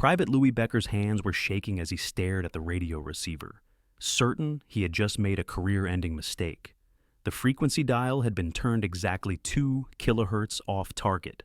Private Louis Becker's hands were shaking as he stared at the radio receiver, certain he had just made a career-ending mistake. The frequency dial had been turned exactly 2 kilohertz off target,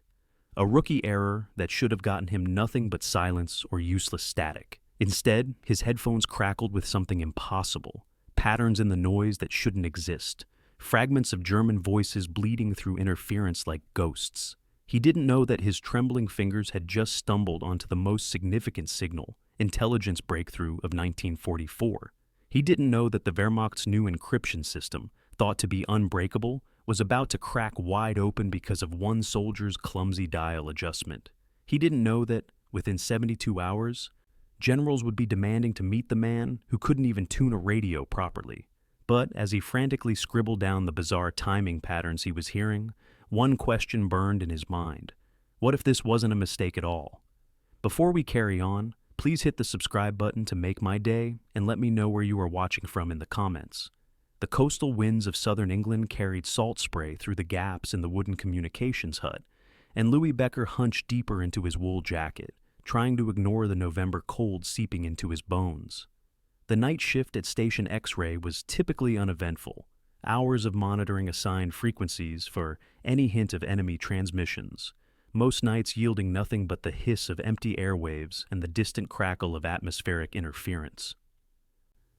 a rookie error that should have gotten him nothing but silence or useless static. Instead, his headphones crackled with something impossible, patterns in the noise that shouldn't exist, fragments of German voices bleeding through interference like ghosts. He didn't know that his trembling fingers had just stumbled onto the most significant signal, intelligence breakthrough of 1944. He didn't know that the Wehrmacht's new encryption system, thought to be unbreakable, was about to crack wide open because of one soldier's clumsy dial adjustment. He didn't know that, within 72 hours, generals would be demanding to meet the man who couldn't even tune a radio properly. But as he frantically scribbled down the bizarre timing patterns he was hearing, one question burned in his mind. What if this wasn't a mistake at all? Before we carry on, please hit the subscribe button to make my day and let me know where you are watching from in the comments. The coastal winds of southern England carried salt spray through the gaps in the wooden communications hut, and Louis Becker hunched deeper into his wool jacket, trying to ignore the November cold seeping into his bones. The night shift at Station X-Ray was typically uneventful, hours of monitoring assigned frequencies for any hint of enemy transmissions, most nights yielding nothing but the hiss of empty airwaves and the distant crackle of atmospheric interference.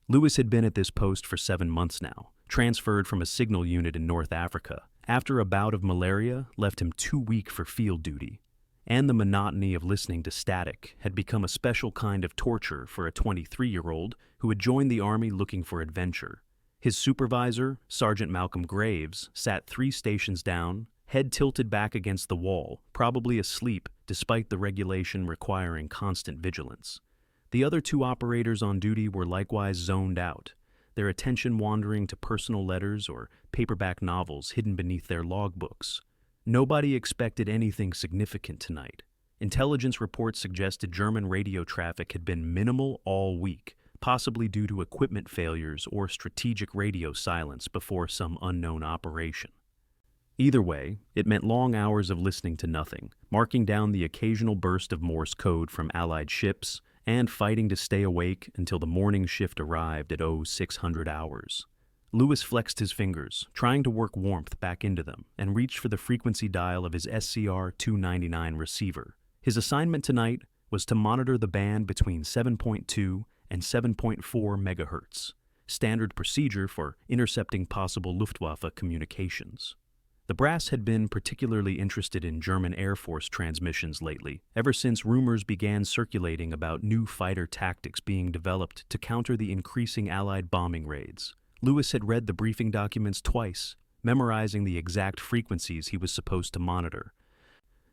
Louis had been at this post for 7 months now, transferred from a signal unit in North Africa, after a bout of malaria left him too weak for field duty, and the monotony of listening to static had become a special kind of torture for a 23-year-old who had joined the army looking for adventure. His supervisor, Sergeant Malcolm Graves, sat 3 stations down, head tilted back against the wall, probably asleep despite the regulation requiring constant vigilance. The other 2 operators on duty were likewise zoned out, their attention wandering to personal letters or paperback novels hidden beneath their logbooks. Nobody expected anything significant tonight. Intelligence reports suggested German radio traffic had been minimal all week, possibly due to equipment failures or strategic radio silence before some unknown operation. Either way, it meant long hours of listening to nothing, marking down the occasional burst of Morse code from Allied ships, and fighting to stay awake until the morning shift arrived at 0600 hours. Louis flexed his fingers, trying to work warmth back into them, and reached for the frequency dial of his SCR 299 receiver. His assignment tonight was to monitor the band between 7.2 and 7.4 megahertz, standard procedure for intercepting possible Luftwaffe communications. The brass had been particularly interested in German Air Force transmissions lately, ever since rumors began circulating about new fighter tactics being developed to counter the increasing Allied bombing raids. Louis had read the briefing documents twice, memorizing the exact frequencies he was supposed to monitor,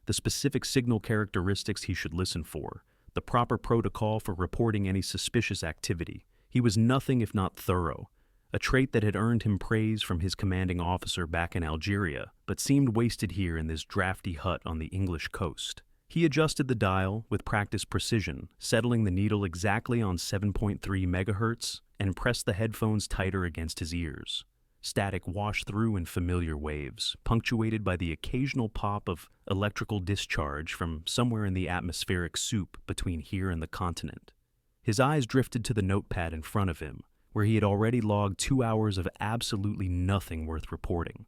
the specific signal characteristics he should listen for, the proper protocol for reporting any suspicious activity. He was nothing if not thorough, a trait that had earned him praise from his commanding officer back in Algeria, but seemed wasted here in this drafty hut on the English coast. He adjusted the dial with practiced precision, settling the needle exactly on 7.3 megahertz, and pressed the headphones tighter against his ears. Static washed through in familiar waves, punctuated by the occasional pop of electrical discharge from somewhere in the atmospheric soup between here and the continent. His eyes drifted to the notepad in front of him, where he had already logged 2 hours of absolutely nothing worth reporting.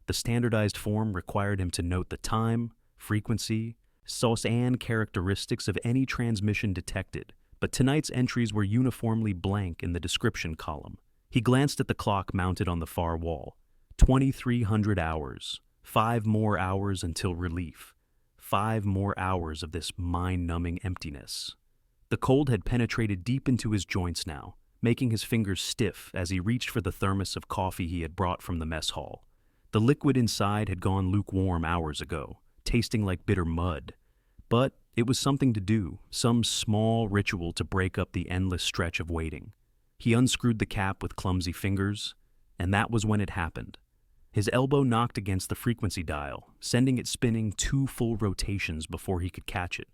The standardized form required him to note the time, frequency, source, and characteristics of any transmission detected, but tonight's entries were uniformly blank in the description column. He glanced at the clock mounted on the far wall. 2300 hours. 5 more hours until relief. 5 more hours of this mind-numbing emptiness. The cold had penetrated deep into his joints now, making his fingers stiff as he reached for the thermos of coffee he had brought from the mess hall. The liquid inside had gone lukewarm hours ago, tasting like bitter mud. But it was something to do, some small ritual to break up the endless stretch of waiting. He unscrewed the cap with clumsy fingers, and that was when it happened. His elbow knocked against the frequency dial, sending it spinning 2 full rotations before he could catch it.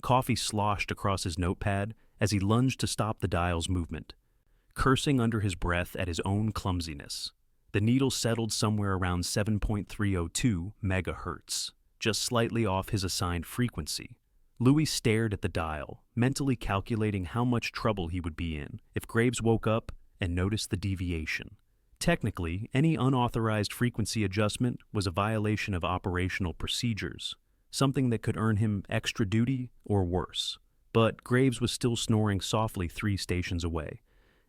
Coffee sloshed across his notepad as he lunged to stop the dial's movement, cursing under his breath at his own clumsiness. The needle settled somewhere around 7.302 megahertz, just slightly off his assigned frequency. Louis stared at the dial, mentally calculating how much trouble he would be in if Graves woke up and noticed the deviation. Technically, any unauthorized frequency adjustment was a violation of operational procedures, something that could earn him extra duty or worse. But Graves was still snoring softly 3 stations away,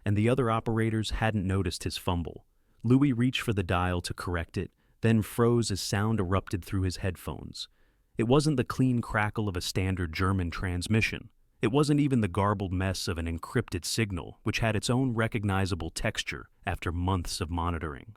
and the other operators hadn't noticed his fumble. Louis reached for the dial to correct it, then froze as sound erupted through his headphones. It wasn't the clean crackle of a standard German transmission. It wasn't even the garbled mess of an encrypted signal, which had its own recognizable texture after months of monitoring.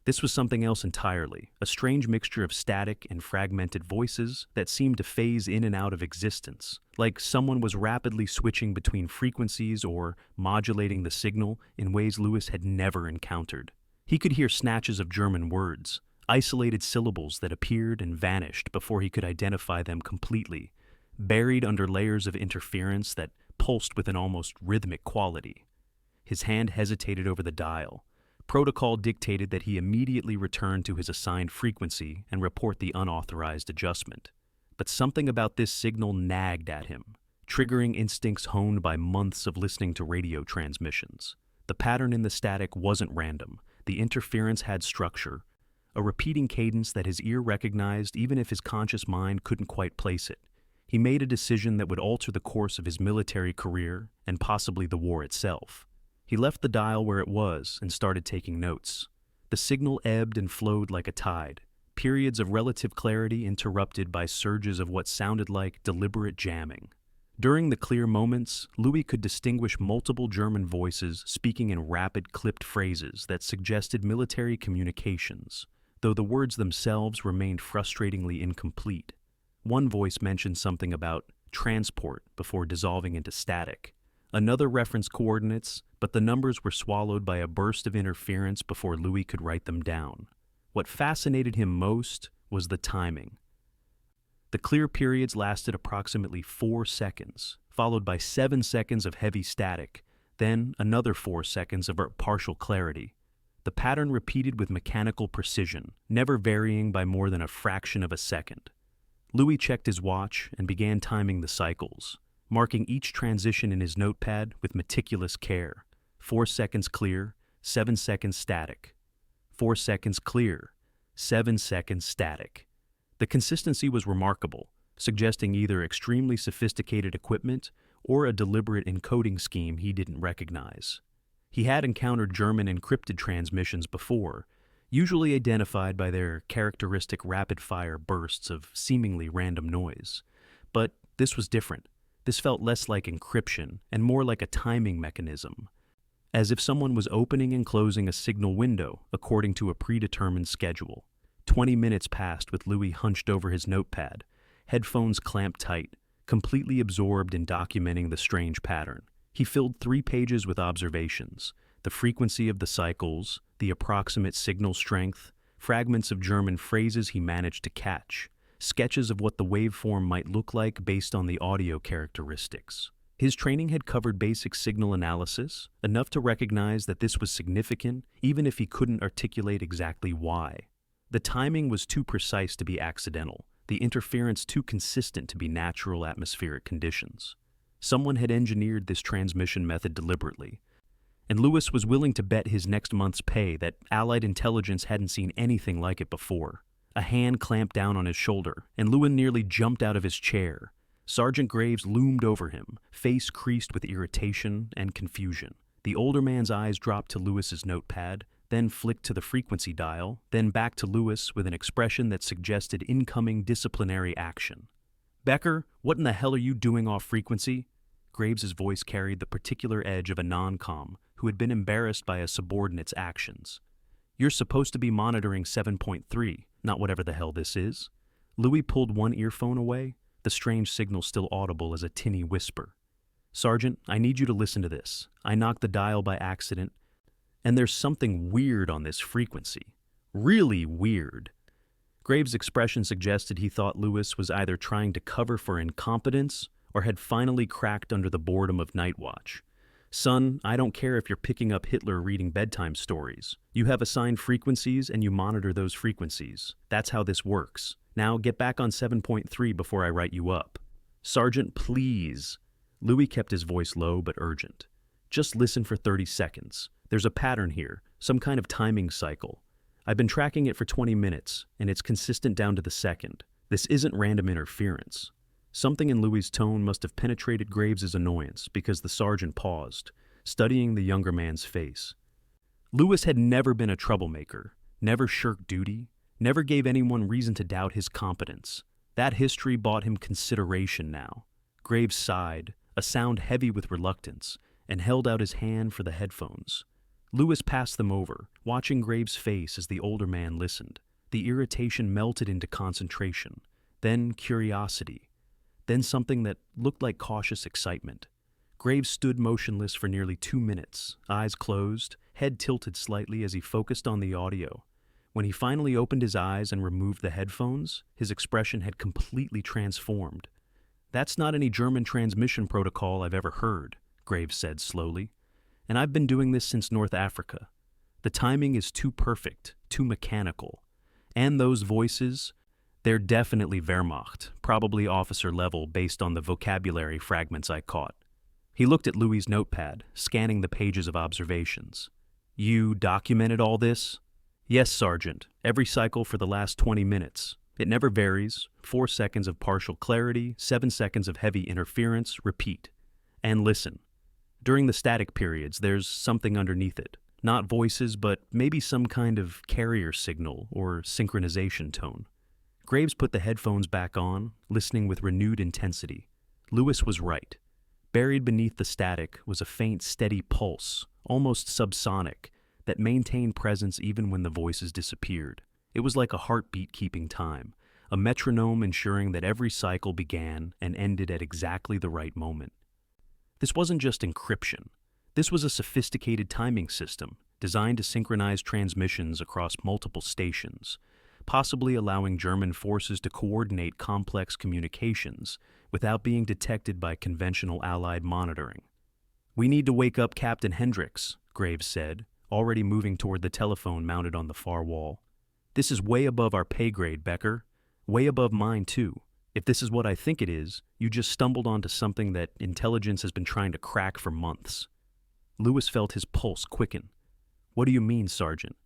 This was something else entirely, a strange mixture of static and fragmented voices that seemed to phase in and out of existence, like someone was rapidly switching between frequencies or modulating the signal in ways Louis had never encountered. He could hear snatches of German words, isolated syllables that appeared and vanished before he could identify them completely, buried under layers of interference that pulsed with an almost rhythmic quality. His hand hesitated over the dial. Protocol dictated that he immediately return to his assigned frequency and report the unauthorized adjustment. But something about this signal nagged at him, triggering instincts honed by months of listening to radio transmissions. The pattern in the static wasn't random. The interference had structure, a repeating cadence that his ear recognized even if his conscious mind couldn't quite place it. He made a decision that would alter the course of his military career and possibly the war itself. He left the dial where it was and started taking notes. The signal ebbed and flowed like a tide, periods of relative clarity interrupted by surges of what sounded like deliberate jamming. During the clear moments, Louis could distinguish multiple German voices speaking in rapid, clipped phrases that suggested military communications, though the words themselves remained frustratingly incomplete. One voice mentioned something about transport before dissolving into static. Another referenced coordinates, but the numbers were swallowed by a burst of interference before Louis could write them down. What fascinated him most was the timing. The clear periods lasted approximately 4 seconds, followed by 7 seconds of heavy static, then another 4 seconds of partial clarity. The pattern repeated with mechanical precision, never varying by more than a fraction of a second. Louis checked his watch and began timing the cycles, marking each transition in his notepad with meticulous care. 4 seconds clear, 7 seconds static. 4 seconds clear, 7 seconds static. The consistency was remarkable, suggesting either extremely sophisticated equipment or a deliberate encoding scheme he didn't recognize. He had encountered German encrypted transmissions before, usually identified by their characteristic rapid-fire bursts of seemingly random noise. But this was different. This felt less like encryption and more like a timing mechanism, as if someone was opening and closing a signal window according to a predetermined schedule. 20 minutes passed with Louis hunched over his notepad, headphones clamped tight, completely absorbed in documenting the strange pattern. He filled 3 pages with observations: the frequency of the cycles, the approximate signal strength, fragments of German phrases he managed to catch, sketches of what the waveform might look like based on the audio characteristics. His training had covered basic signal analysis, enough to recognize that this was significant even if he couldn't articulate exactly why. The timing was too precise to be accidental, the interference too consistent to be natural atmospheric conditions. Someone had engineered this transmission method deliberately, and Louis was willing to bet his next month's pay that Allied intelligence hadn't seen anything like it before. A hand clamped down on his shoulder, and Lewin nearly jumped out of his chair. Sergeant Graves loomed over him, face creased with irritation and confusion. The older man's eyes dropped to Lewis's notepad, then flicked to the frequency dial, then back to Lewis with an expression that suggested incoming disciplinary action. "Becker, what in the hell are you doing off frequency?" Graves's voice carried the particular edge of a non-com who had been embarrassed by a subordinate's actions. "You're supposed to be monitoring 7.3, not whatever the hell this is." Louis pulled one earphone away, the strange signal still audible as a tinny whisper. "Sergeant, I need you to listen to this. I knocked the dial by accident, and there's something weird on this frequency. Really weird." Graves' expression suggested he thought Lewis was either trying to cover for incompetence or had finally cracked under the boredom of night watch. "Son, I don't care if you're picking up Hitler reading bedtime stories. You have assigned frequencies and you monitor those frequencies. That's how this works. Now get back on 7.3 before I write you up." "Sergeant, please." Louis kept his voice low but urgent. "Just listen for 30 seconds. There's a pattern here, some kind of timing cycle. I've been tracking it for 20 minutes, and it's consistent down to the second. This isn't random interference." Something in Louis's tone must have penetrated Graves's annoyance because the sergeant paused, studying the younger man's face. Louis had never been a troublemaker, never shirked duty, never gave anyone reason to doubt his competence. That history bought him consideration now. Graves sighed, a sound heavy with reluctance, and held out his hand for the headphones. Louis passed them over, watching Graves' face as the older man listened. The irritation melted into concentration, then curiosity, then something that looked like cautious excitement. Graves stood motionless for nearly 2 minutes, eyes closed, head tilted slightly as he focused on the audio. When he finally opened his eyes and removed the headphones, his expression had completely transformed. "That's not any German transmission protocol I've ever heard," Graves said slowly. "And I've been doing this since North Africa. The timing is too perfect, too mechanical. And those voices, they're definitely Wehrmacht, probably officer level based on the vocabulary fragments I caught." He looked at Louis's notepad, scanning the pages of observations. "You documented all this?" "Yes, Sergeant. Every cycle for the last 20 minutes. It never varies. 4 seconds of partial clarity, 7 seconds of heavy interference, repeat. And listen. During the static periods, there's something underneath it. Not voices, but maybe some kind of carrier signal or synchronization tone." Graves put the headphones back on, listening with renewed intensity. Louis was right. Buried beneath the static was a faint, steady pulse, almost subsonic, that maintained presence even when the voices disappeared. It was like a heartbeat keeping time, a metronome ensuring that every cycle began and ended at exactly the right moment. This wasn't just encryption. This was a sophisticated timing system designed to synchronize transmissions across multiple stations, possibly allowing German forces to coordinate complex communications without being detected by conventional Allied monitoring. "We need to wake up Captain Hendricks," Graves said, already moving toward the telephone mounted on the far wall. "This is way above our pay grade, Becker. Way above mine, too. If this is what I think it is, you just stumbled onto something that intelligence has been trying to crack for months." Louis felt his pulse quicken. "What do you mean, Sergeant?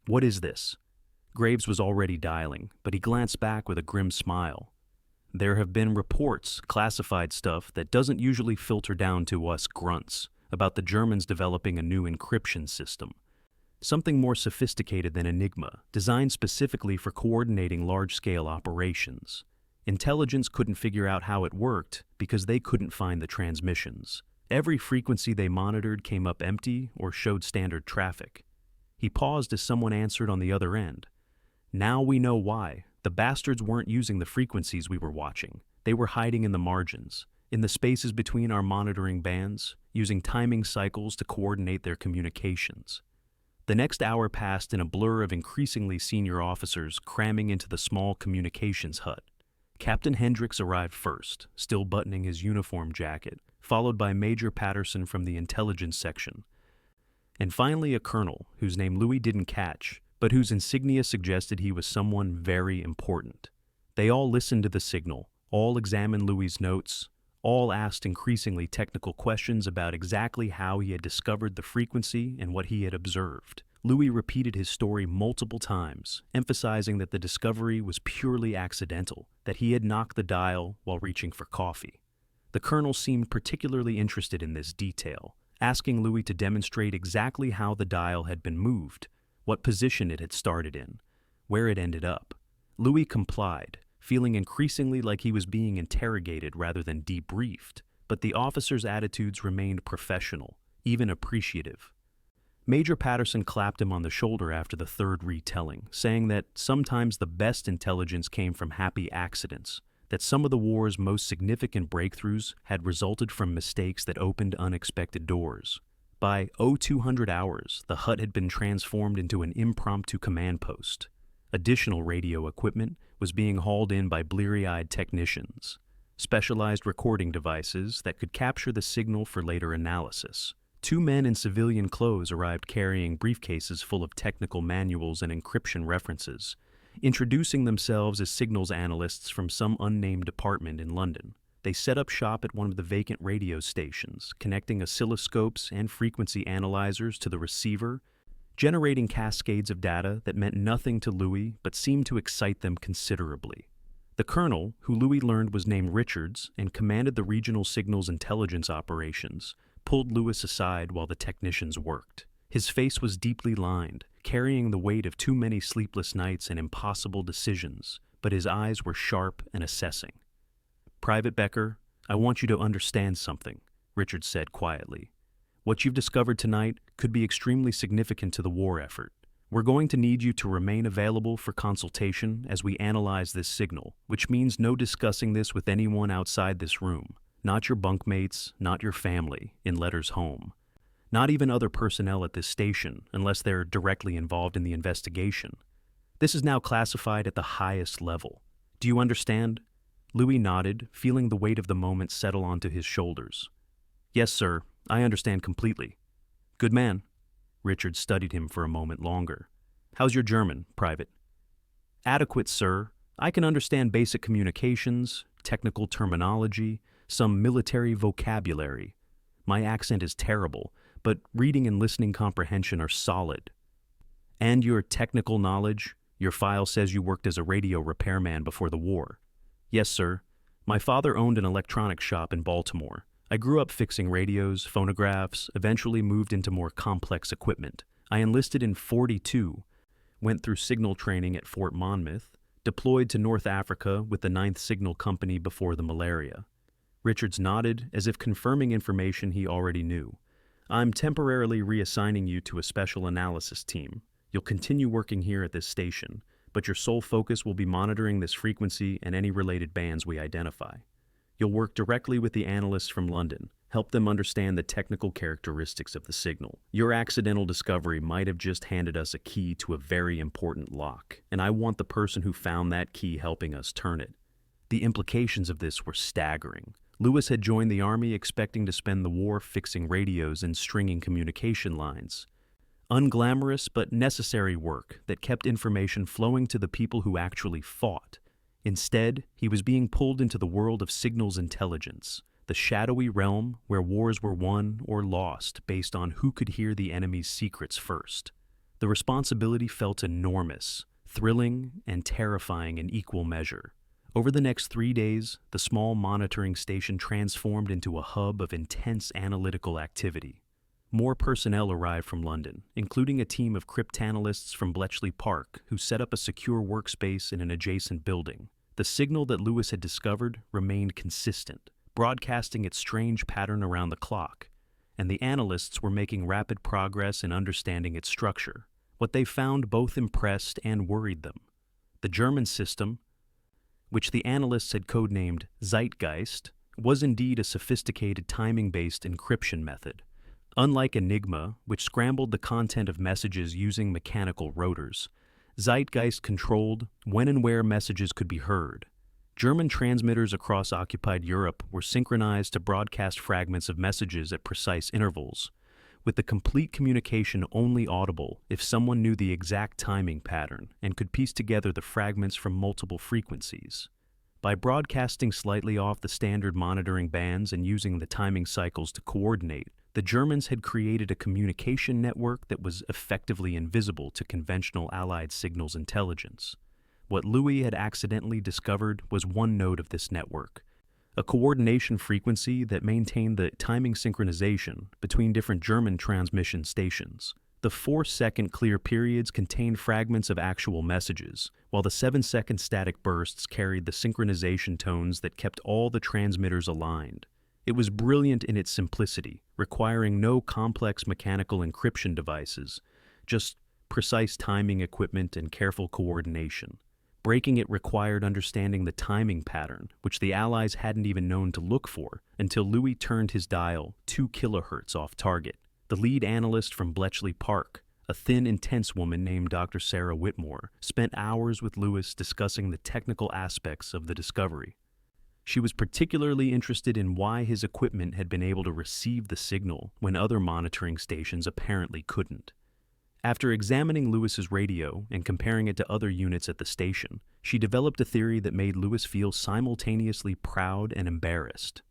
What is this?" Graves was already dialing, but he glanced back with a grim smile. "There have been reports, classified stuff that doesn't usually filter down to us grunts, about the Germans developing a new encryption system. Something more sophisticated than Enigma, designed specifically for coordinating large-scale operations. Intelligence couldn't figure out how it worked because they couldn't find the transmissions. Every frequency they monitored came up empty or showed standard traffic." He paused as someone answered on the other end. "Now we know why. The bastards weren't using the frequencies we were watching. They were hiding in the margins, in the spaces between our monitoring bands, using timing cycles to coordinate their communications." The next hour passed in a blur of increasingly senior officers cramming into the small communications hut. Captain Hendricks arrived first, still buttoning his uniform jacket, followed by Major Patterson from the intelligence section, and finally a colonel whose name Louis didn't catch, but whose insignia suggested he was someone very important. They all listened to the signal, all examined Louis's notes, all asked increasingly technical questions about exactly how he had discovered the frequency and what he had observed. Louis repeated his story multiple times, emphasizing that the discovery was purely accidental, that he had knocked the dial while reaching for coffee. The colonel seemed particularly interested in this detail, asking Louis to demonstrate exactly how the dial had been moved, what position it had started in, where it ended up. Louis complied, feeling increasingly like he was being interrogated rather than debriefed, but the officer's attitudes remained professional, even appreciative. Major Patterson clapped him on the shoulder after the third retelling, saying that sometimes the best intelligence came from happy accidents, that some of the war's most significant breakthroughs had resulted from mistakes that opened unexpected doors. By 0200 hours, the hut had been transformed into an impromptu command post. Additional radio equipment was being hauled in by bleary-eyed technicians, specialized recording devices that could capture the signal for later analysis. 2 men in civilian clothes arrived carrying briefcases full of technical manuals and encryption references, introducing themselves as signals analysts from some unnamed department in London. They set up shop at one of the vacant radio stations, connecting oscilloscopes and frequency analyzers to the receiver, generating cascades of data that meant nothing to Louis but seemed to excite them considerably. The colonel, who Louis learned was named Richards and commanded the regional signals intelligence operations, pulled Louis aside while the technicians worked. His face was deeply lined, carrying the weight of too many sleepless nights and impossible decisions, but his eyes were sharp and assessing. "Private Becker, I want you to understand something," Richards said quietly. "What you've discovered tonight could be extremely significant to the war effort. We're going to need you to remain available for consultation as we analyze this signal, which means no discussing this with anyone outside this room, not your bunkmates, not your family, in letters home, not even other personnel at this station unless they're directly involved in the investigation. This is now classified at the highest level. Do you understand?" Louis nodded, feeling the weight of the moment settle onto his shoulders. "Yes, sir, I understand completely." "Good man." Richard studied him for a moment longer. "How's your German, Private?" "Adequate, sir. I can understand basic communications, technical terminology, some military vocabulary. My accent is terrible, but reading and listening comprehension are solid." "And your technical knowledge? Your file says you worked as a radio repairman before the war." "Yes, sir. My father owned an electronics shop in Baltimore. I grew up fixing radios, phonographs, eventually moved into more complex equipment. I enlisted in '42, went through signal training at Fort Monmouth, deployed to North Africa with the 9th Signal Company before the malaria." Richards nodded, as if confirming information he already knew. "I'm temporarily reassigning you to a special analysis team. You'll continue working here at this station, but your sole focus will be monitoring this frequency and any related bands we identify. You'll work directly with the analysts from London, help them understand the technical characteristics of the signal. Your accidental discovery might have just handed us a key to a very important lock, and I want the person who found that key helping us turn it." The implications of this were staggering. Louis had joined the army expecting to spend the war fixing radios and stringing communication lines. Unglamorous but necessary work that kept information flowing to the people who actually fought. Instead, he was being pulled into the world of signals intelligence, the shadowy realm where wars were won or lost based on who could hear the enemy's secrets first. The responsibility felt enormous, thrilling, and terrifying in equal measure. Over the next 3 days, the small monitoring station transformed into a hub of intense analytical activity. More personnel arrived from London, including a team of cryptanalysts from Bletchley Park who set up a secure workspace in an adjacent building. The signal that Louis had discovered remained consistent, broadcasting its strange pattern around the clock, and the analysts were making rapid progress in understanding its structure. What they found both impressed and worried them. The German system, which the analysts had codenamed Zeitgeist, was indeed a sophisticated timing-based encryption method. Unlike Enigma, which scrambled the content of messages using mechanical rotors, Zeitgeist controlled when and where messages could be heard. German transmitters across occupied Europe were synchronized to broadcast fragments of messages at precise intervals, with the complete communication only audible if someone knew the exact timing pattern and could piece together the fragments from multiple frequencies. By broadcasting slightly off the standard monitoring bands and using the timing cycles to coordinate, the Germans had created a communication network that was effectively invisible to conventional Allied signals intelligence. What Louis had accidentally discovered was one node of this network, a coordination frequency that maintained the timing synchronization between different German transmission stations. The 4-second clear periods contained fragments of actual messages, while the 7-second static bursts carried the synchronization tones that kept all the transmitters aligned. It was brilliant in its simplicity, requiring no complex mechanical encryption devices, just precise timing equipment and careful coordination. Breaking it required understanding the timing pattern, which the Allies hadn't even known to look for until Louis turned his dial 2 kilohertz off target. The lead analyst from Bletchley Park, a thin, intense woman named Dr. Sarah Whitmore, spent hours with Louis discussing the technical aspects of the discovery. She was particularly interested in why his equipment had been able to receive the signal when other monitoring stations apparently couldn't. After examining Lewis's radio and comparing it to other units at the station, she developed a theory that made Lewis feel simultaneously proud and embarrassed.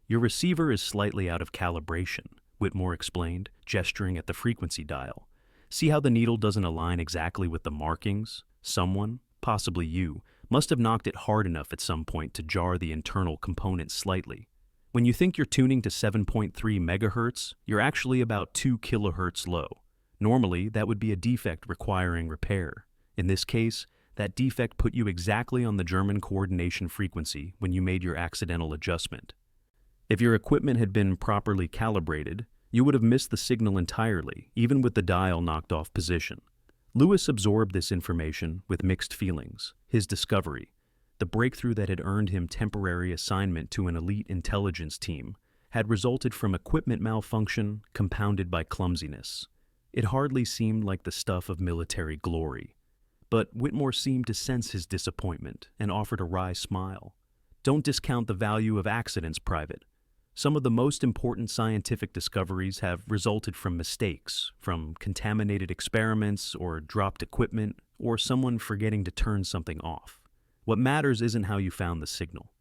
"Your receiver is slightly out of calibration," Whitmore explained, gesturing at the frequency dial. "See how the needle doesn't align exactly with the markings? Someone, possibly you, must have knocked it hard enough at some point to jar the internal component slightly. When you think you're tuning to 7.3 megahertz, you're actually about 2 kilohertz low. Normally, that would be a defect requiring repair. In this case, that defect put you exactly on the German coordination frequency when you made your accidental adjustment. If your equipment had been properly calibrated, you would have missed the signal entirely, even with the dial knocked off position." Lewis absorbed this information with mixed feelings. His discovery, the breakthrough that had earned him temporary assignment to an elite intelligence team, had resulted from equipment malfunction compounded by clumsiness. It hardly seemed like the stuff of military glory. But Whitmore seemed to sense his disappointment and offered a wry smile. "Don't discount the value of accidents, Private. Some of the most important scientific discoveries have resulted from mistakes, from contaminated experiments or dropped equipment, or someone forgetting to turn something off. What matters isn't how you found the signal.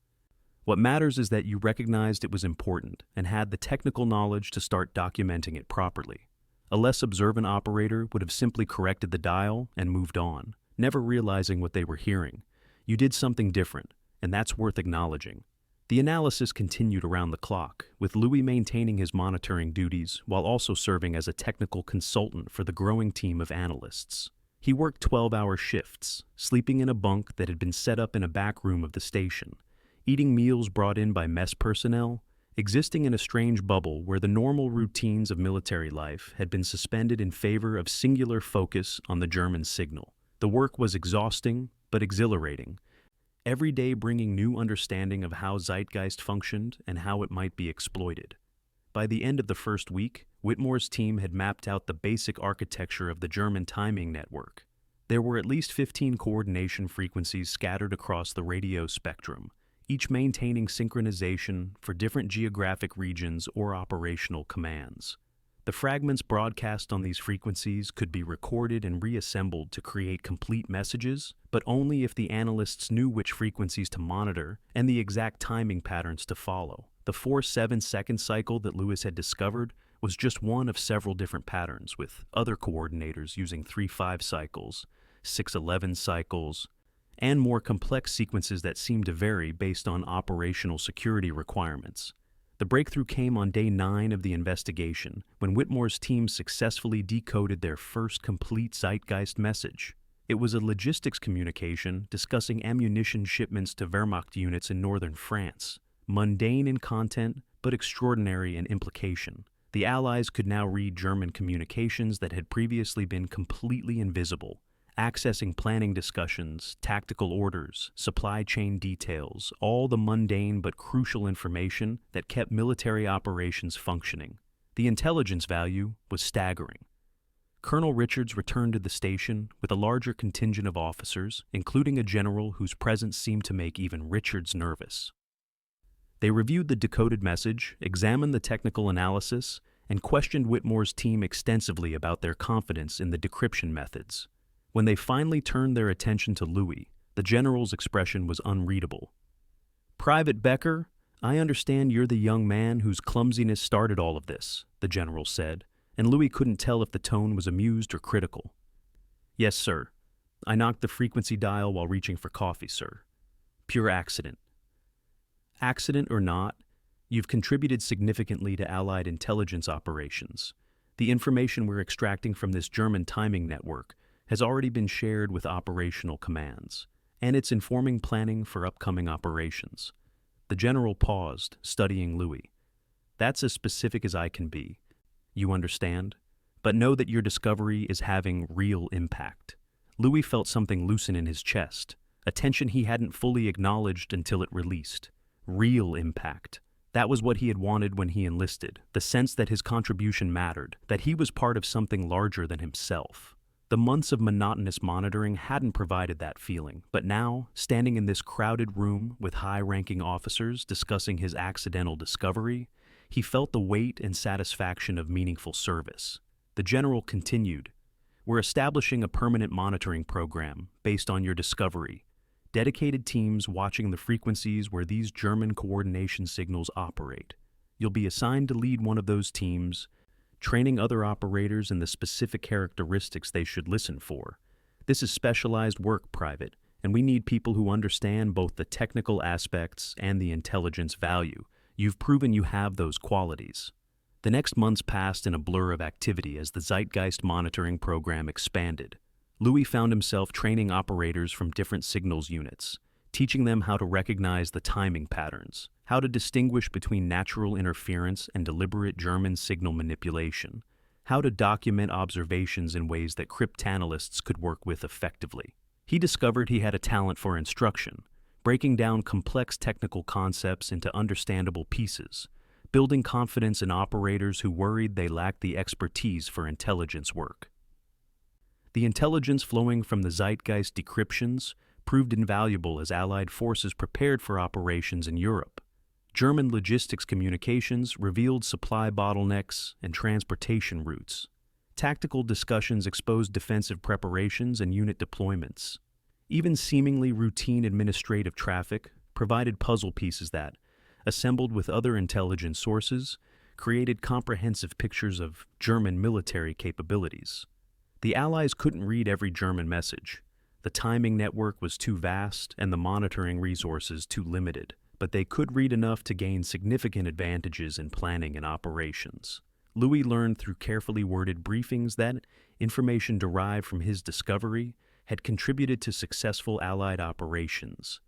What matters is that you recognized it was important and had the technical knowledge to start documenting it properly. A less observant operator would have simply corrected the dial and moved on, never realizing what they were hearing. You did something different, and that's worth acknowledging." The analysis continued around the clock, with Louis maintaining his monitoring duties while also serving as a technical consultant for the growing team of analysts. He worked 12-hour shifts, sleeping in a bunk that had been set up in a back room of the station, eating meals brought in by mess personnel, existing in a strange bubble where the normal routines of military life had been suspended in favor of singular focus on the German signal. The work was exhausting, but exhilarating, every day bringing new understanding of how Zeitgeist functioned and how it might be exploited. By the end of the first week, Whitmore's team had mapped out the basic architecture of the German timing network. There were at least 15 coordination frequencies scattered across the radio spectrum, each maintaining synchronization for different geographic regions or operational commands. The fragments broadcast on these frequencies could be recorded and reassembled to create complete messages, but only if the analysts knew which frequencies to monitor and the exact timing patterns to follow. The 4-7-second cycle that Lewis had discovered was just one of several different patterns, with other coordinators using 3-5 cycles, 6-11 cycles, and more complex sequences that seemed to vary based on operational security requirements. The breakthrough came on day 9 of the investigation, when Whitmore's team successfully decoded their first complete Zeitgeist message. It was a logistics communication discussing ammunition shipments to Wehrmacht units in northern France, mundane in content but extraordinary in implication. The Allies could now read German communications that had previously been completely invisible, accessing planning discussions, tactical orders, supply chain details, all the mundane but crucial information that kept military operations functioning. The intelligence value was staggering. Colonel Richards returned to the station with a larger contingent of officers, including a general whose presence seemed to make even Richards nervous. They reviewed the decoded message, examined the technical analysis, and questioned Whitmore's team extensively about their confidence in the decryption methods. When they finally turned their attention to Louis, the general's expression was unreadable. "Private Becker, I understand you're the young man whose clumsiness started all of this," the general said, and Louis couldn't tell if the tone was amused or critical. "Yes, sir. I knocked the frequency dial while reaching for coffee, sir. Pure accident." "Accident or not, you've contributed significantly to Allied intelligence operations. The information we're extracting from this German timing network has already been shared with operational commands, and it's informing planning for upcoming operations." The general paused, studying Louis. "That's as specific as I can be. You understand? But know that your discovery is having real impact." Louis felt something loosen in his chest, a tension he hadn't fully acknowledged until it released. Real impact. That was what he had wanted when he enlisted, the sense that his contribution mattered, that he was part of something larger than himself. The months of monotonous monitoring hadn't provided that feeling, but now, standing in this crowded room with high-ranking officers discussing his accidental discovery, he felt the weight and satisfaction of meaningful service. The general continued, We're establishing a permanent monitoring program based on your discovery. Dedicated teams watching the frequencies where these German coordination signals operate. You'll be assigned to lead one of those teams, training other operators in the specific characteristics they should listen for. This is specialized work, Private, and we need people who understand both the technical aspects and the intelligence value. You've proven you have those qualities. The next months passed in a blur of activity as the Zeitgeist monitoring program expanded. Louis found himself training operators from different signals units, teaching them how to recognize the timing patterns, how to distinguish between natural interference and deliberate German signal manipulation, how to document observations in ways that cryptanalysts could work with effectively. He discovered he had a talent for instruction, breaking down complex technical concepts into understandable pieces, building confidence in operators who worried they lacked the expertise for intelligence work. The intelligence flowing from the Zeitgeist decryptions proved invaluable as Allied forces prepared for operations in Europe. German logistics communications revealed supply bottlenecks and transportation routes. Tactical discussions exposed defensive preparations and unit deployments. Even seemingly routine administrative traffic provided puzzle pieces that, assembled with other intelligence sources, created comprehensive pictures of German military capabilities. The Allies couldn't read every German message. The timing network was too vast and the monitoring resources too limited, but they could read enough to gain significant advantages in planning and operations. Louis learned through carefully worded briefings that information derived from his discovery had contributed to successful Allied operations,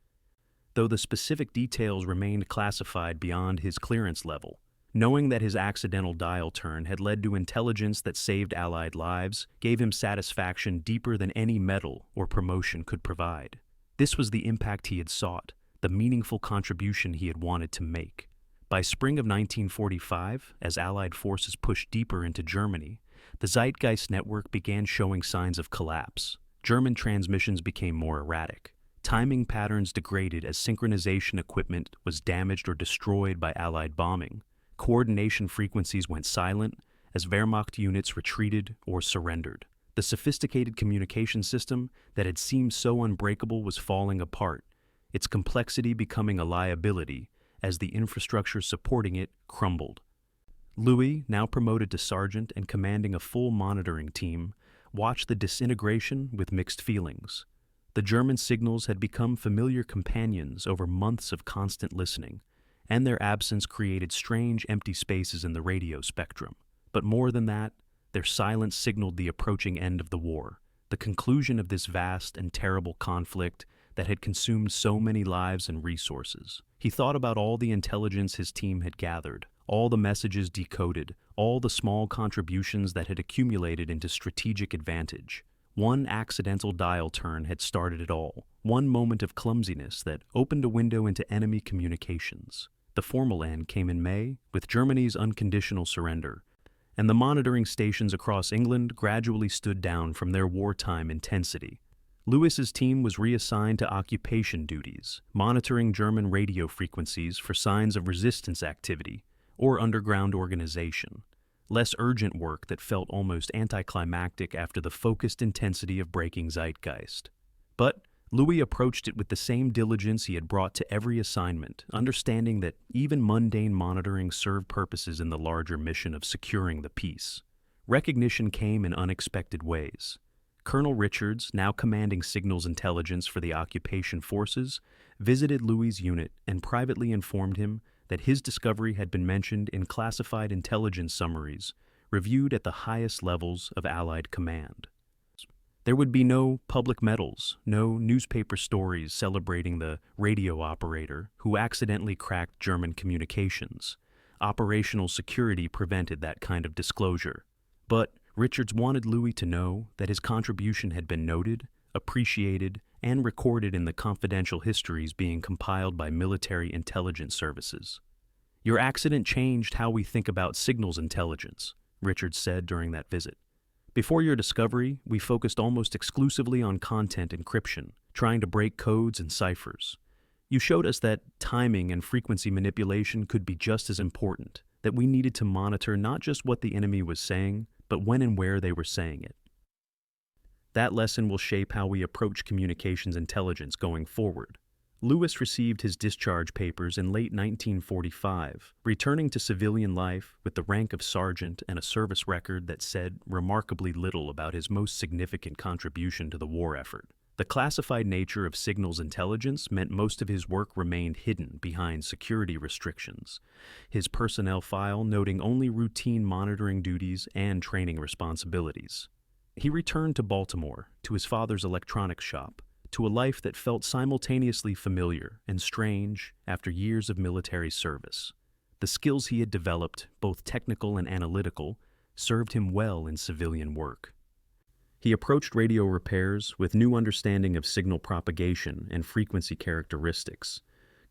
though the specific details remained classified beyond his clearance level. Knowing that his accidental dial turn had led to intelligence that saved Allied lives gave him satisfaction deeper than any medal or promotion could provide. This was the impact he had sought, the meaningful contribution he had wanted to make. By spring of 1945, as Allied forces pushed deeper into Germany, the Zeitgeist network began showing signs of collapse. German transmissions became more erratic. Timing patterns degraded as synchronization equipment was damaged or destroyed by Allied bombing. Coordination frequencies went silent as Wehrmacht units retreated or surrendered. The sophisticated communication system that had seemed so unbreakable was falling apart, its complexity becoming a liability as the infrastructure supporting it crumbled. Louis, now promoted to sergeant and commanding a full monitoring team, watched the disintegration with mixed feelings. The German signals had become familiar companions over months of constant listening, and their absence created strange empty spaces in the radio spectrum. But more than that, their silence signaled the approaching end of the war, the conclusion of this vast and terrible conflict that had consumed so many lives and resources. He thought about all the intelligence his team had gathered, all the messages decoded, all the small contributions that had accumulated into strategic advantage. One accidental dial turn had started it all, one moment of clumsiness that opened a window into enemy communications. The formal end came in May, with Germany's unconditional surrender, and the monitoring stations across England gradually stood down from their wartime intensity. Louis's team was reassigned to occupation duties, monitoring German radio frequencies for signs of resistance activity or underground organization. Less urgent work that felt almost anticlimactic after the focused intensity of breaking Zeitgeist. But Louis approached it with the same diligence he had brought to every assignment, understanding that even mundane monitoring served purposes in the larger mission of securing the peace. Recognition came in unexpected ways. Colonel Richards, now commanding signals intelligence for the occupation forces, visited Louis's unit and privately informed him that his discovery had been mentioned in classified intelligence summaries reviewed at the highest levels of Allied command. There would be no public medals, no newspaper stories celebrating the radio operator who accidentally cracked German communications. Operational security prevented that kind of disclosure. But Richards wanted Louis to know that his contribution had been noted, appreciated, and recorded in the confidential histories being compiled by military intelligence services. "Your accident changed how we think about signals intelligence," Richards said during that visit. "Before your discovery, we focused almost exclusively on content encryption, trying to break codes and ciphers. You showed us that timing and frequency manipulation could be just as important, that we needed to monitor not just what the enemy was saying, but when and where they were saying it. That lesson will shape how we approach communications intelligence going forward. Louis received his discharge papers in late 1945, returning to civilian life with the rank of sergeant and a service record that said remarkably little about his most significant contribution to the war effort. The classified nature of signals intelligence meant most of his work remained hidden behind security restrictions, his personnel file noting only routine monitoring duties and training responsibilities. He returned to Baltimore, to his father's electronics shop, to a life that felt simultaneously familiar and strange after years of military service. The skills he had developed, both technical and analytical, served him well in civilian work. He approached radio repairs with new understanding of signal propagation and frequency characteristics,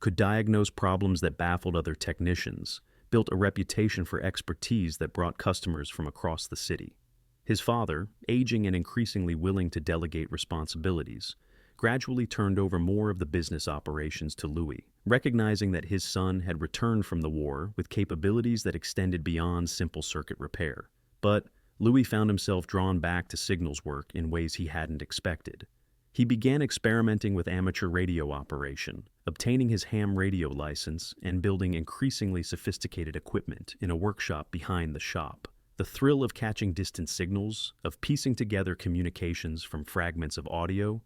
could diagnose problems that baffled other technicians, built a reputation for expertise that brought customers from across the city. His father, aging and increasingly willing to delegate responsibilities, gradually turned over more of the business operations to Louis, recognizing that his son had returned from the war with capabilities that extended beyond simple circuit repair. But Louis found himself drawn back to signals work in ways he hadn't expected. He began experimenting with amateur radio operation, obtaining his ham radio license and building increasingly sophisticated equipment in a workshop behind the shop. The thrill of catching distant signals, of piecing together communications from fragments of audio,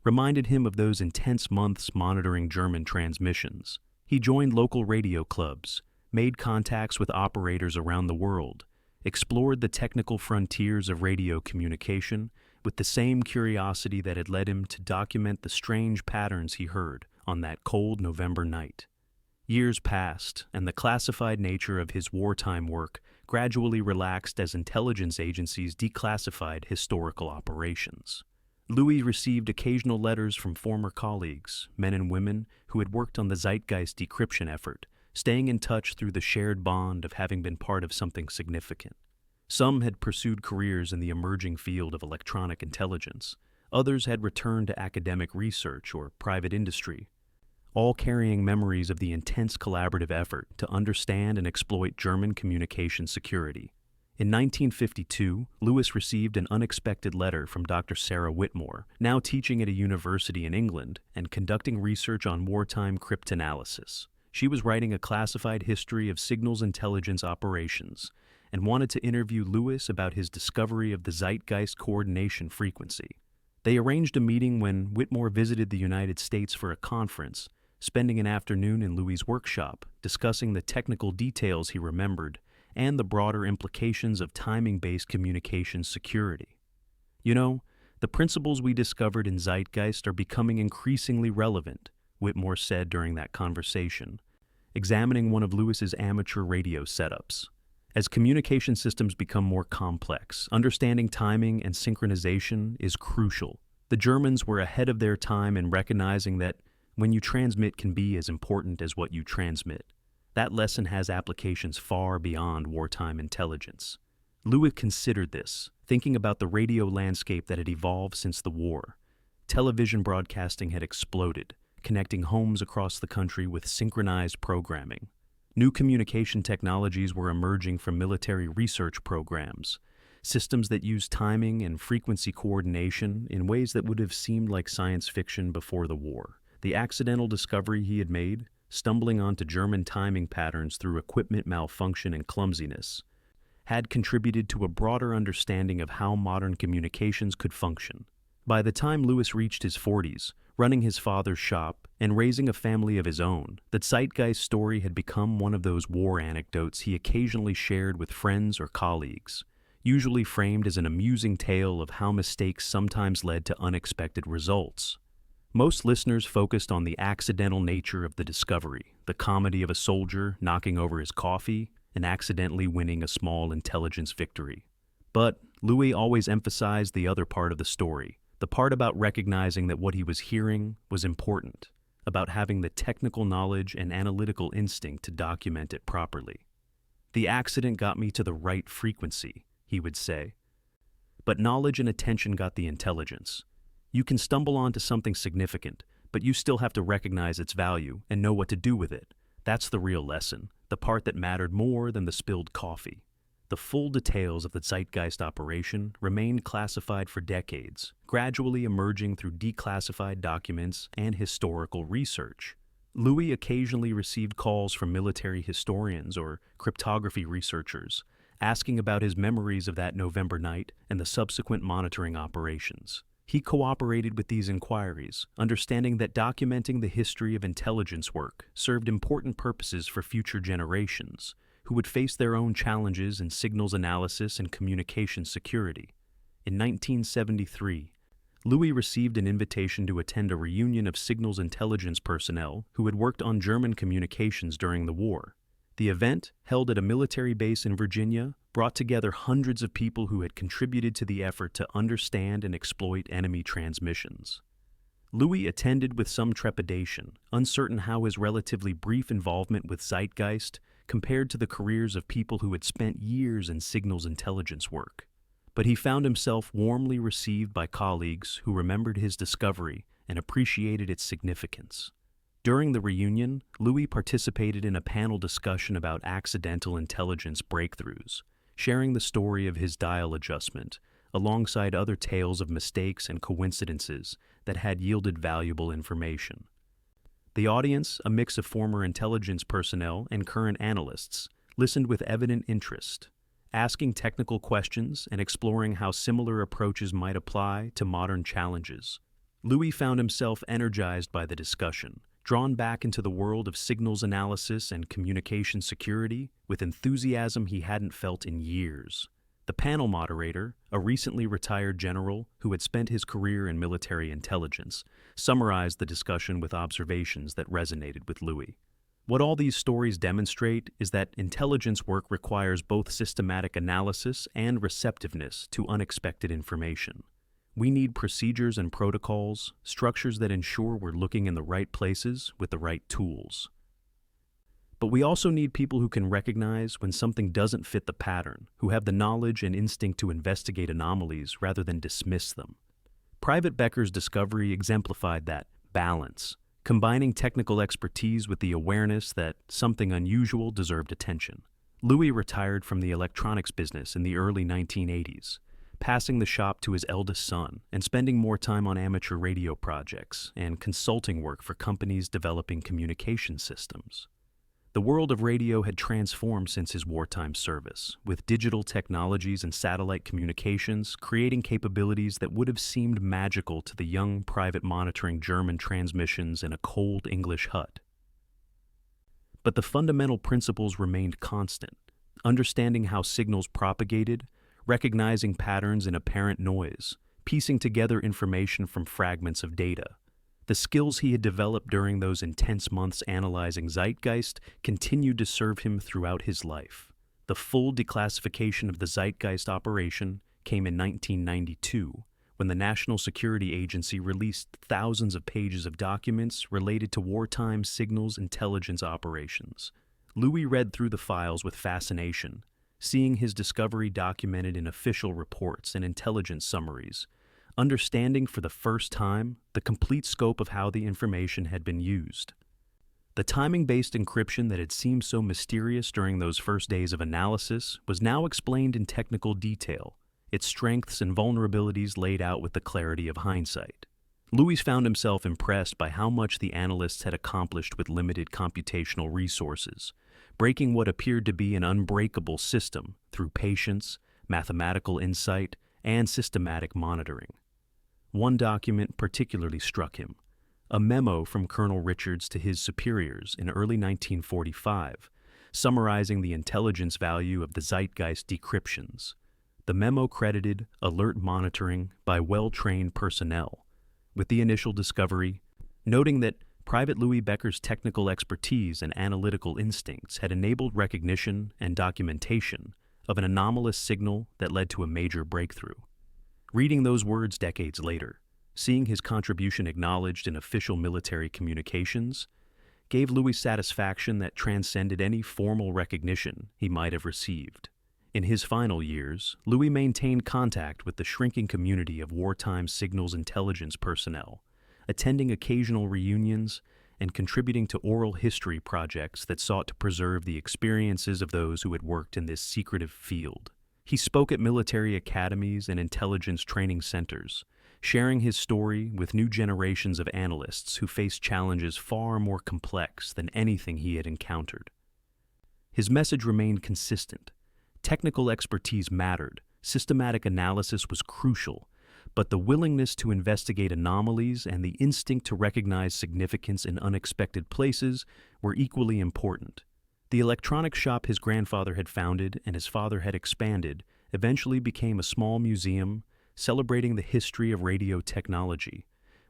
reminded him of those intense months monitoring German transmissions. He joined local radio clubs, made contacts with operators around the world, explored the technical frontiers of radio communication with the same curiosity that had led him to document the strange patterns he heard on that cold November night. Years passed, and the classified nature of his wartime work gradually relaxed as intelligence agencies declassified historical operations. Louis received occasional letters from former colleagues, men and women who had worked on the Zeitgeist decryption effort, staying in touch through the shared bond of having been part of something significant. Some had pursued careers in the emerging field of electronic intelligence. Others had returned to academic research or private industry, all carrying memories of the intense collaborative effort to understand and exploit German communication security. In 1952, Louis received an unexpected letter from Dr. Sarah Whitmore, now teaching at a university in England and conducting research on wartime cryptanalysis. She was writing a classified history of signals intelligence operations and wanted to interview Louis about his discovery of the Zeitgeist coordination frequency. They arranged a meeting when Whitmore visited the United States for a conference, spending an afternoon in Louis' workshop discussing the technical details he remembered and the broader implications of timing-based communication security. You know, the principles we discovered in Zeitgeist are becoming increasingly relevant, Whitmore said during that conversation, examining one of Louis's amateur radio setups. As communication systems become more complex, understanding timing and synchronization is crucial. The Germans were ahead of their time in recognizing that when you transmit can be as important as what you transmit. That lesson has applications far beyond wartime intelligence. Louis considered this, thinking about the radio landscape that had evolved since the war. Television broadcasting had exploded, connecting homes across the country with synchronized programming. New communication technologies were emerging from military research programs, systems that used timing and frequency coordination in ways that would have seemed like science fiction before the war. The accidental discovery he had made, stumbling onto German timing patterns through equipment malfunction and clumsiness, had contributed to a broader understanding of how modern communications could function. By the time Louis reached his 40s, running his father's shop and raising a family of his own, the Zeitgeist story had become one of those war anecdotes he occasionally shared with friends or colleagues, usually framed as an amusing tale of how mistakes sometimes led to unexpected results. Most listeners focused on the accidental nature of the discovery, the comedy of a soldier knocking over his coffee and accidentally winning a small intelligence victory. But Louis always emphasized the other part of the story, the part about recognizing that what he was hearing was important, about having the technical knowledge and analytical instinct to document it properly. "The accident got me to the right frequency," he would say. "But knowledge and attention got the intelligence. You can stumble onto something significant, but you still have to recognize its value and know what to do with it. That's the real lesson, the part that mattered more than the spilled coffee." The full details of the Zeitgeist operation remained classified for decades, gradually emerging through declassified documents and historical research. Louis occasionally received calls from military historians or cryptography researchers, asking about his memories of that November night and the subsequent monitoring operations. He cooperated with these inquiries, understanding that documenting the history of intelligence work served important purposes for future generations, who would face their own challenges in signals analysis and communication security. In 1973, Louis received an invitation to attend a reunion of signals intelligence personnel who had worked on German communications during the war. The event, held at a military base in Virginia, brought together hundreds of people who had contributed to the effort to understand and exploit enemy transmissions. Louis attended with some trepidation, uncertain how his relatively brief involvement with Zeitgeist compared to the careers of people who had spent years in signals intelligence work. But he found himself warmly received by colleagues who remembered his discovery and appreciated its significance. During the reunion, Louis participated in a panel discussion about accidental intelligence breakthroughs, sharing the story of his dial adjustment, alongside other tales of mistakes and coincidences that had yielded valuable information. The audience, a mix of former intelligence personnel and current analysts, listened with evident interest, asking technical questions and exploring how similar approaches might apply to modern challenges. Louis found himself energized by the discussion, drawn back into the world of signals analysis and communication security with enthusiasm he hadn't felt in years. The panel moderator, a recently retired general who had spent his career in military intelligence, summarized the discussion with observations that resonated with Louis. What all these stories demonstrate is that intelligence work requires both systematic analysis and receptiveness to unexpected information. We need procedures and protocols, structures that ensure we're looking in the right places with the right tools. But we also need people who can recognize when something doesn't fit the pattern, who have the knowledge and instinct to investigate anomalies rather than dismiss them. Private Becker's discovery exemplified that balance, combining technical expertise with the awareness that something unusual deserved attention. Louis retired from the electronics business in the early 1980s, passing the shop to his eldest son and spending more time on amateur radio projects and consulting work for companies developing communication systems. The world of radio had transformed since his wartime service, with digital technologies and satellite communications creating capabilities that would have seemed magical to the young private monitoring German transmissions in a cold English hut. But the fundamental principles remained constant, understanding how signals propagated, recognizing patterns in apparent noise, piecing together information from fragments of data. The skills he had developed during those intense months analyzing Zeitgeist continued to serve him throughout his life. The full declassification of the Zeitgeist operation came in 1992, when the National Security Agency released thousands of pages of documents related to wartime signals intelligence operations. Louis read through the files with fascination, seeing his discovery documented in official reports and intelligence summaries, understanding for the first time the complete scope of how the information had been used. The timing-based encryption that had seemed so mysterious during those first days of analysis was now explained in technical detail, its strengths and vulnerabilities laid out with the clarity of hindsight. Louis found himself impressed by how much the analysts had accomplished with limited computational resources, breaking what appeared to be an unbreakable system through patience, mathematical insight, and systematic monitoring. One document particularly struck him, a memo from Colonel Richards to his superiors in early 1945, summarizing the intelligence value of the Zeitgeist decryptions. The memo credited alert monitoring by well-trained personnel, with the initial discovery, noting that Private Louis Becker's technical expertise and analytical instincts had enabled recognition and documentation of an anomalous signal that led to a major breakthrough. Reading those words decades later, seeing his contribution acknowledged in official military communications, gave Louis satisfaction that transcended any formal recognition he might have received. In his final years, Louis maintained contact with the shrinking community of wartime signals intelligence personnel, attending occasional reunions and contributing to oral history projects that sought to preserve the experiences of those who had worked in this secretive field. He spoke at military academies and intelligence training centers, sharing his story with new generations of analysts who faced challenges far more complex than anything he had encountered. His message remained consistent. Technical expertise mattered, systematic analysis was crucial, but the willingness to investigate anomalies and the instinct to recognize significance in unexpected places were equally important. The electronics shop his grandfather had founded and his father had expanded eventually became a small museum celebrating the history of radio technology,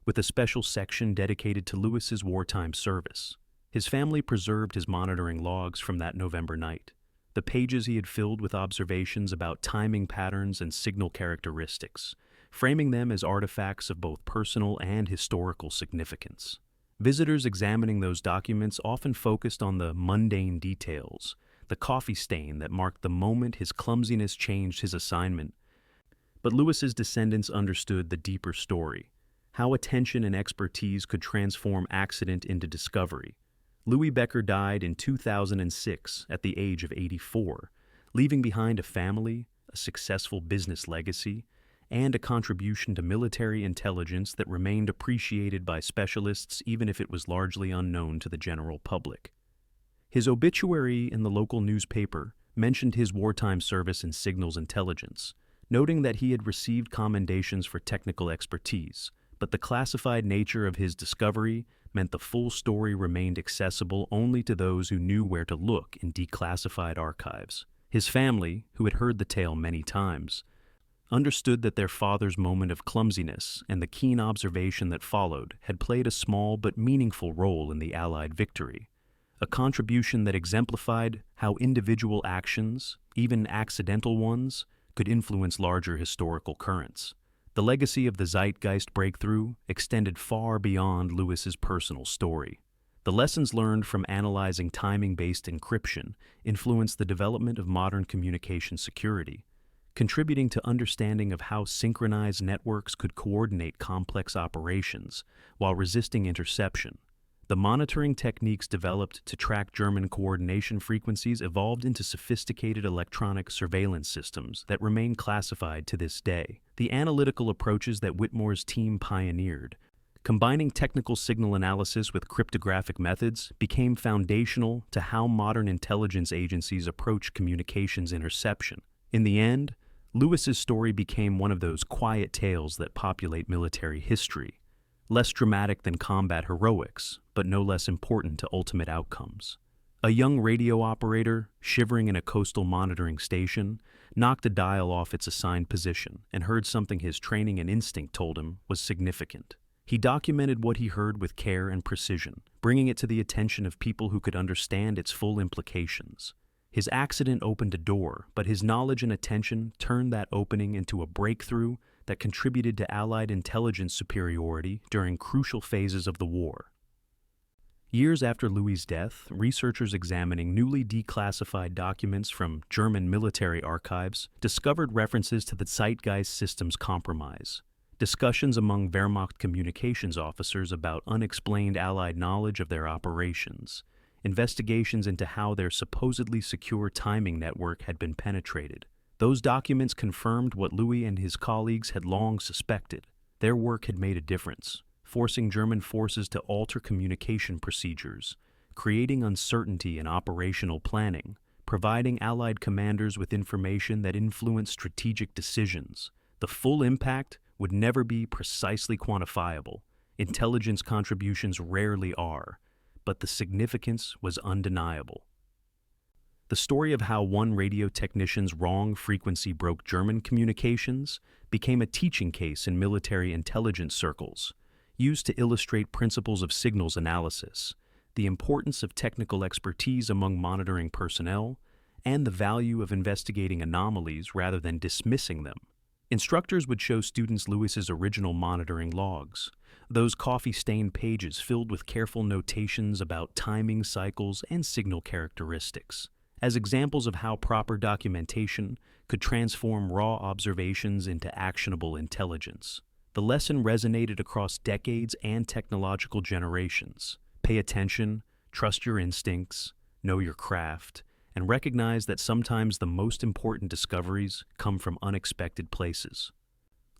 with a special section dedicated to Louis's wartime service. His family preserved his monitoring logs from that November night, the pages he had filled with observations about timing patterns and signal characteristics, framing them as artifacts of both personal and historical significance. Visitors examining those documents often focused on the mundane details, the coffee stain that marked the moment his clumsiness changed his assignment. But Louis's descendants understood the deeper story, how attention and expertise could transform accident into discovery. Louis Becker died in 2006 at the age of 84, leaving behind a family, a successful business legacy, and a contribution to military intelligence that remained appreciated by specialists even if it was largely unknown to the general public. His obituary in the local newspaper mentioned his wartime service in signals intelligence, noting that he had received commendations for technical expertise, but the classified nature of his discovery meant the full story remained accessible only to those who knew where to look in declassified archives. His family, who had heard the tale many times, understood that their father's moment of clumsiness and the keen observation that followed had played a small but meaningful role in the Allied victory, a contribution that exemplified how individual actions, even accidental ones, could influence larger historical currents. The legacy of the Zeitgeist breakthrough extended far beyond Louis's personal story. The lessons learned from analyzing timing-based encryption influenced the development of modern communication security, contributing to understanding of how synchronized networks could coordinate complex operations while resisting interception. The monitoring techniques developed to track German coordination frequencies evolved into sophisticated electronic surveillance systems that remain classified to this day. The analytical approaches that Whitmore's team pioneered, combining technical signal analysis with cryptographic methods, became foundational to how modern intelligence agencies approach communications interception. In the end, Louis's story became one of those quiet tales that populate military history, less dramatic than combat heroics, but no less important to ultimate outcomes. A young radio operator, shivering in a coastal monitoring station, knocked a dial off its assigned position and heard something his training and instinct told him was significant. He documented what he heard with care and precision, bringing it to the attention of people who could understand its full implications. His accident opened a door, but his knowledge and attention turned that opening into a breakthrough that contributed to Allied intelligence superiority during crucial phases of the war. Years after Louis's death, researchers examining newly declassified documents from German military archives discovered references to the Zeitgeist system's compromise. Discussions among Wehrmacht communications officers about unexplained Allied knowledge of their operations, investigations into how their supposedly secure timing network had been penetrated. Those documents confirmed what Louis and his colleagues had long suspected. Their work had made a difference, forcing German forces to alter communication procedures, creating uncertainty in operational planning, providing Allied commanders with information that influenced strategic decisions. The full impact would never be precisely quantifiable. Intelligence contributions rarely are, but the significance was undeniable. The story of how one radio technician's wrong frequency broke German communications became a teaching case in military intelligence circles, used to illustrate principles of signals analysis, the importance of technical expertise among monitoring personnel, and the value of investigating anomalies rather than dismissing them. Instructors would show students Louis's original monitoring logs, those coffee-stained pages filled with careful notations about timing cycles and signal characteristics, as examples of how proper documentation could transform raw observations into actionable intelligence. The lesson resonated across decades and technological generations. Pay attention, trust your instincts, know your craft, and recognize that sometimes the most important discoveries come from unexpected places.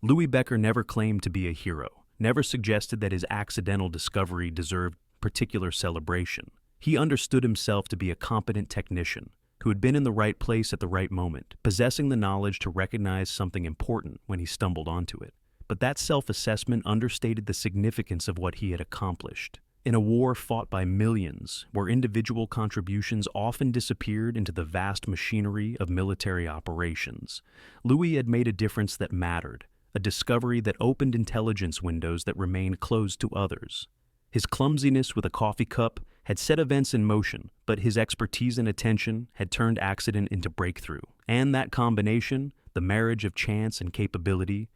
Louis Becker never claimed to be a hero, never suggested that his accidental discovery deserved particular celebration. He understood himself to be a competent technician who had been in the right place at the right moment, possessing the knowledge to recognize something important when he stumbled onto it. But that self-assessment understated the significance of what he had accomplished. In a war fought by millions, where individual contributions often disappeared into the vast machinery of military operations, Louis had made a difference that mattered, a discovery that opened intelligence windows that remained closed to others. His clumsiness with a coffee cup had set events in motion, but his expertise and attention had turned accident into breakthrough. And that combination, the marriage of chance and capability,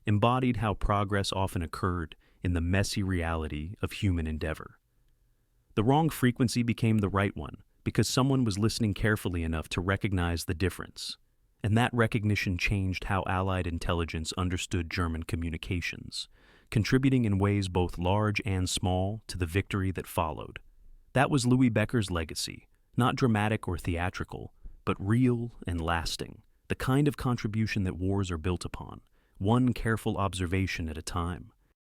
embodied how progress often occurred in the messy reality of human endeavor. The wrong frequency became the right one because someone was listening carefully enough to recognize the difference. And that recognition changed how Allied intelligence understood German communications, contributing in ways both large and small to the victory that followed. That was Louis Becker's legacy, not dramatic or theatrical, but real and lasting, the kind of contribution that wars are built upon, one careful observation at a time.